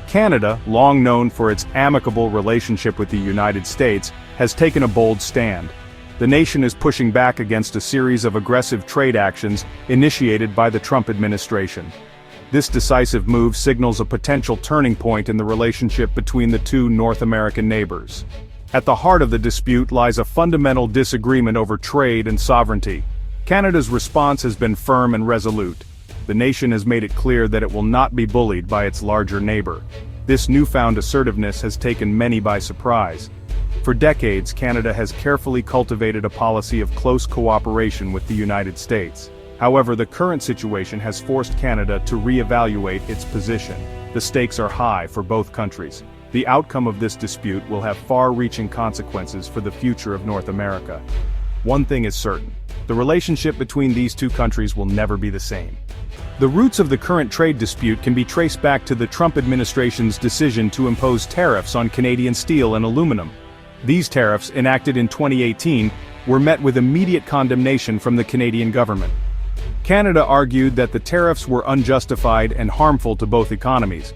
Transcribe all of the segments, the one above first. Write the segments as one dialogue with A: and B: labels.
A: Canada, long known for its amicable relationship with the United States, has taken a bold stand. The nation is pushing back against a series of aggressive trade actions initiated by the Trump administration. This decisive move signals a potential turning point in the relationship between the two North American neighbors. At the heart of the dispute lies a fundamental disagreement over trade and sovereignty. Canada's response has been firm and resolute. The nation has made it clear that it will not be bullied by its larger neighbor. This newfound assertiveness has taken many by surprise. For decades, Canada has carefully cultivated a policy of close cooperation with the United States. However, the current situation has forced Canada to re-evaluate its position. The stakes are high for both countries. The outcome of this dispute will have far-reaching consequences for the future of North America. One thing is certain: the relationship between these two countries will never be the same. The roots of the current trade dispute can be traced back to the Trump administration's decision to impose tariffs on Canadian steel and aluminum. These tariffs, enacted in 2018, were met with immediate condemnation from the Canadian government. Canada argued that the tariffs were unjustified and harmful to both economies.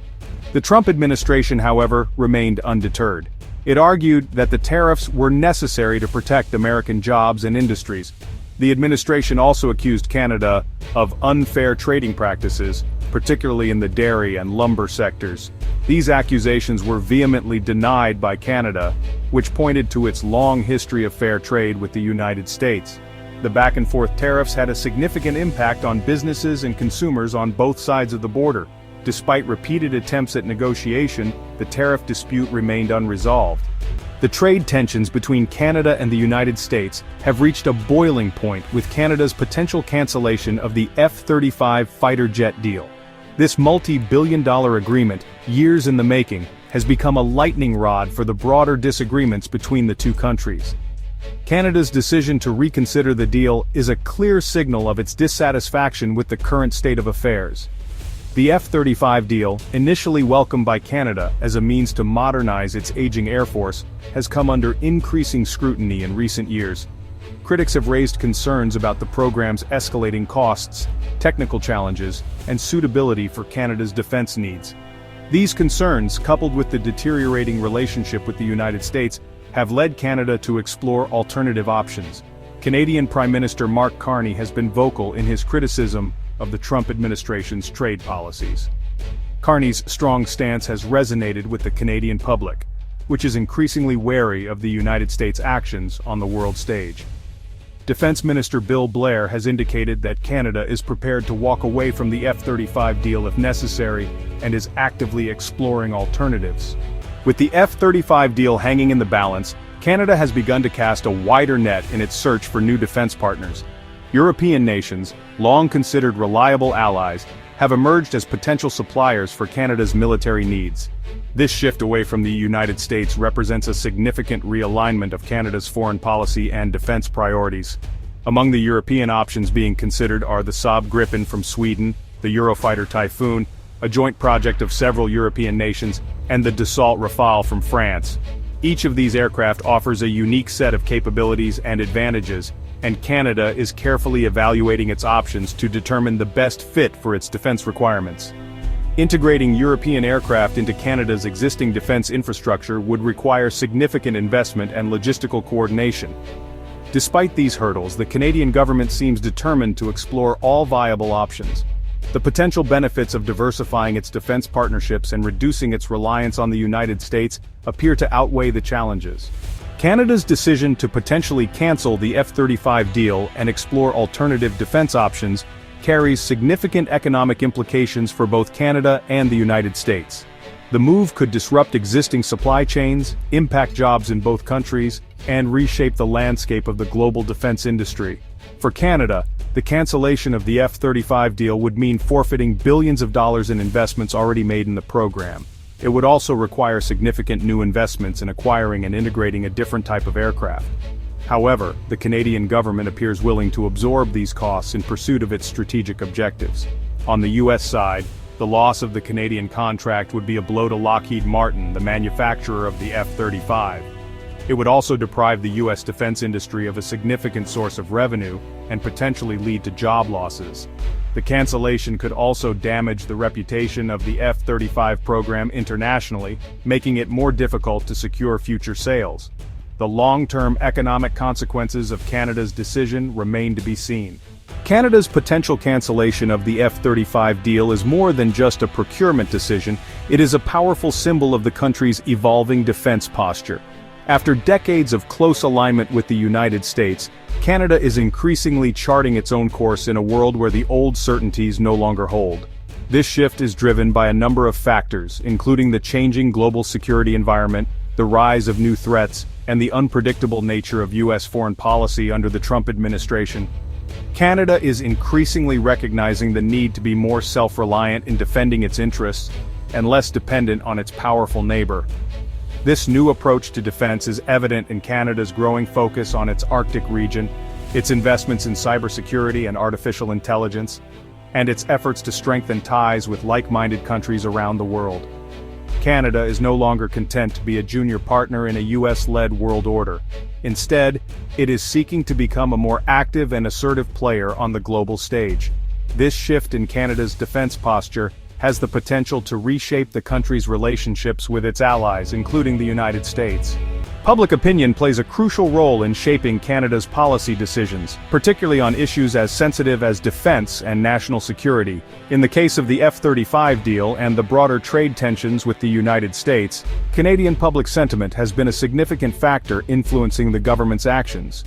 A: The Trump administration, however, remained undeterred. It argued that the tariffs were necessary to protect American jobs and industries. The administration also accused Canada of unfair trading practices, particularly in the dairy and lumber sectors. These accusations were vehemently denied by Canada, which pointed to its long history of fair trade with the United States. The back-and-forth tariffs had a significant impact on businesses and consumers on both sides of the border. Despite repeated attempts at negotiation, the tariff dispute remained unresolved. The trade tensions between Canada and the United States have reached a boiling point with Canada's potential cancellation of the F-35 fighter jet deal. This multi-billion-dollar agreement, years in the making, has become a lightning rod for the broader disagreements between the two countries. Canada's decision to reconsider the deal is a clear signal of its dissatisfaction with the current state of affairs. The F-35 deal, initially welcomed by Canada as a means to modernize its aging air force, has come under increasing scrutiny in recent years. Critics have raised concerns about the program's escalating costs, technical challenges, and suitability for Canada's defense needs. These concerns, coupled with the deteriorating relationship with the United States, have led Canada to explore alternative options. Canadian Prime Minister Mark Carney has been vocal in his criticism of the Trump administration's trade policies. Carney's strong stance has resonated with the Canadian public, which is increasingly wary of the United States' actions on the world stage. Defense Minister Bill Blair has indicated that Canada is prepared to walk away from the F-35 deal if necessary and is actively exploring alternatives. With the F-35 deal hanging in the balance, Canada has begun to cast a wider net in its search for new defense partners. European nations, long considered reliable allies, have emerged as potential suppliers for Canada's military needs. This shift away from the United States represents a significant realignment of Canada's foreign policy and defense priorities. Among the European options being considered are the Saab Gripen from Sweden, the Eurofighter Typhoon, a joint project of several European nations, and the Dassault Rafale from France. Each of these aircraft offers a unique set of capabilities and advantages, and Canada is carefully evaluating its options to determine the best fit for its defense requirements. Integrating European aircraft into Canada's existing defense infrastructure would require significant investment and logistical coordination. Despite these hurdles, the Canadian government seems determined to explore all viable options. The potential benefits of diversifying its defense partnerships and reducing its reliance on the United States appear to outweigh the challenges. Canada's decision to potentially cancel the F-35 deal and explore alternative defense options carries significant economic implications for both Canada and the United States. The move could disrupt existing supply chains, impact jobs in both countries, and reshape the landscape of the global defense industry. For Canada, the cancellation of the F-35 deal would mean forfeiting billions of dollars in investments already made in the program. It would also require significant new investments in acquiring and integrating a different type of aircraft. However, the Canadian government appears willing to absorb these costs in pursuit of its strategic objectives. On the U.S. side, the loss of the Canadian contract would be a blow to Lockheed Martin, the manufacturer of the F-35. It would also deprive the U.S. defense industry of a significant source of revenue and potentially lead to job losses. The cancellation could also damage the reputation of the F-35 program internationally, making it more difficult to secure future sales. The long-term economic consequences of Canada's decision remain to be seen. Canada's potential cancellation of the F-35 deal is more than just a procurement decision, it is a powerful symbol of the country's evolving defense posture. After decades of close alignment with the United States, Canada is increasingly charting its own course in a world where the old certainties no longer hold. This shift is driven by a number of factors, including the changing global security environment, the rise of new threats, and the unpredictable nature of U.S. foreign policy under the Trump administration. Canada is increasingly recognizing the need to be more self-reliant in defending its interests, and less dependent on its powerful neighbor. This new approach to defense is evident in Canada's growing focus on its Arctic region, its investments in cybersecurity and artificial intelligence, and its efforts to strengthen ties with like-minded countries around the world. Canada is no longer content to be a junior partner in a US-led world order. Instead, it is seeking to become a more active and assertive player on the global stage. This shift in Canada's defense posture has the potential to reshape the country's relationships with its allies, including the United States. Public opinion plays a crucial role in shaping Canada's policy decisions, particularly on issues as sensitive as defense and national security. In the case of the F-35 deal and the broader trade tensions with the United States, Canadian public sentiment has been a significant factor influencing the government's actions.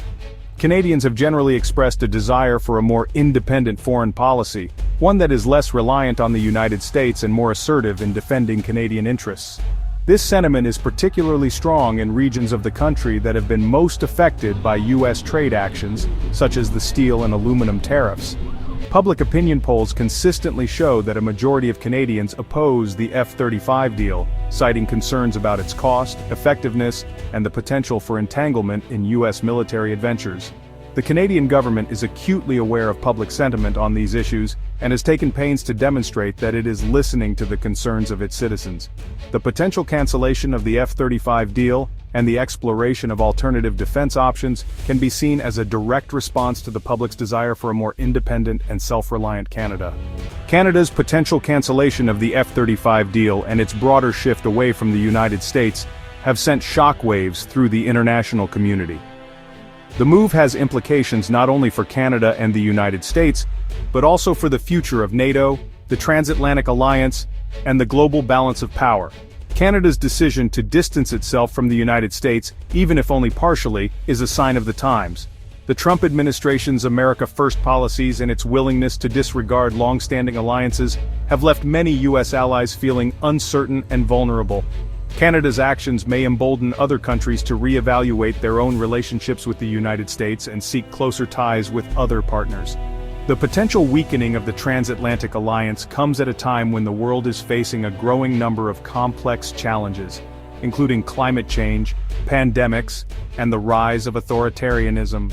A: Canadians have generally expressed a desire for a more independent foreign policy, one that is less reliant on the United States and more assertive in defending Canadian interests. This sentiment is particularly strong in regions of the country that have been most affected by U.S. trade actions, such as the steel and aluminum tariffs. Public opinion polls consistently show that a majority of Canadians oppose the F-35 deal, citing concerns about its cost, effectiveness, and the potential for entanglement in U.S. military adventures. The Canadian government is acutely aware of public sentiment on these issues and has taken pains to demonstrate that it is listening to the concerns of its citizens. The potential cancellation of the F-35 deal and the exploration of alternative defense options can be seen as a direct response to the public's desire for a more independent and self-reliant Canada. Canada's potential cancellation of the F-35 deal and its broader shift away from the United States have sent shockwaves through the international community. The move has implications not only for Canada and the United States, but also for the future of NATO, the transatlantic alliance, and the global balance of power. Canada's decision to distance itself from the United States, even if only partially, is a sign of the times. The Trump administration's America First policies and its willingness to disregard long-standing alliances have left many U.S. allies feeling uncertain and vulnerable. Canada's actions may embolden other countries to re-evaluate their own relationships with the United States and seek closer ties with other partners. The potential weakening of the transatlantic alliance comes at a time when the world is facing a growing number of complex challenges, including climate change, pandemics, and the rise of authoritarianism.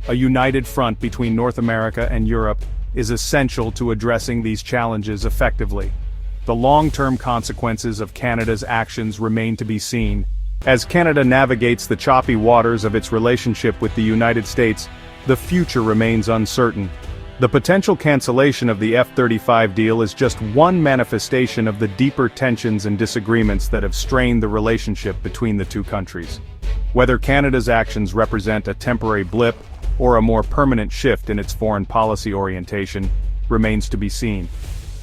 A: A united front between North America and Europe is essential to addressing these challenges effectively. The long-term consequences of Canada's actions remain to be seen. As Canada navigates the choppy waters of its relationship with the United States, the future remains uncertain. The potential cancellation of the F-35 deal is just one manifestation of the deeper tensions and disagreements that have strained the relationship between the two countries. Whether Canada's actions represent a temporary blip or a more permanent shift in its foreign policy orientation remains to be seen.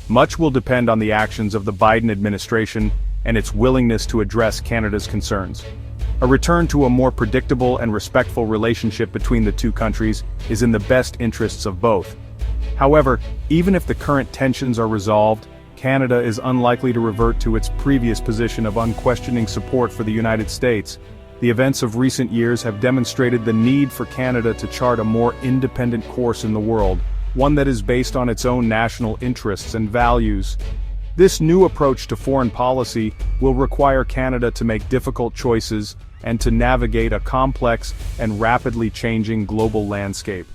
A: Much will depend on the actions of the Biden administration and its willingness to address Canada's concerns. A return to a more predictable and respectful relationship between the two countries is in the best interests of both. However, even if the current tensions are resolved, Canada is unlikely to revert to its previous position of unquestioning support for the United States. The events of recent years have demonstrated the need for Canada to chart a more independent course in the world, one that is based on its own national interests and values. This new approach to foreign policy will require Canada to make difficult choices and to navigate a complex and rapidly changing global landscape.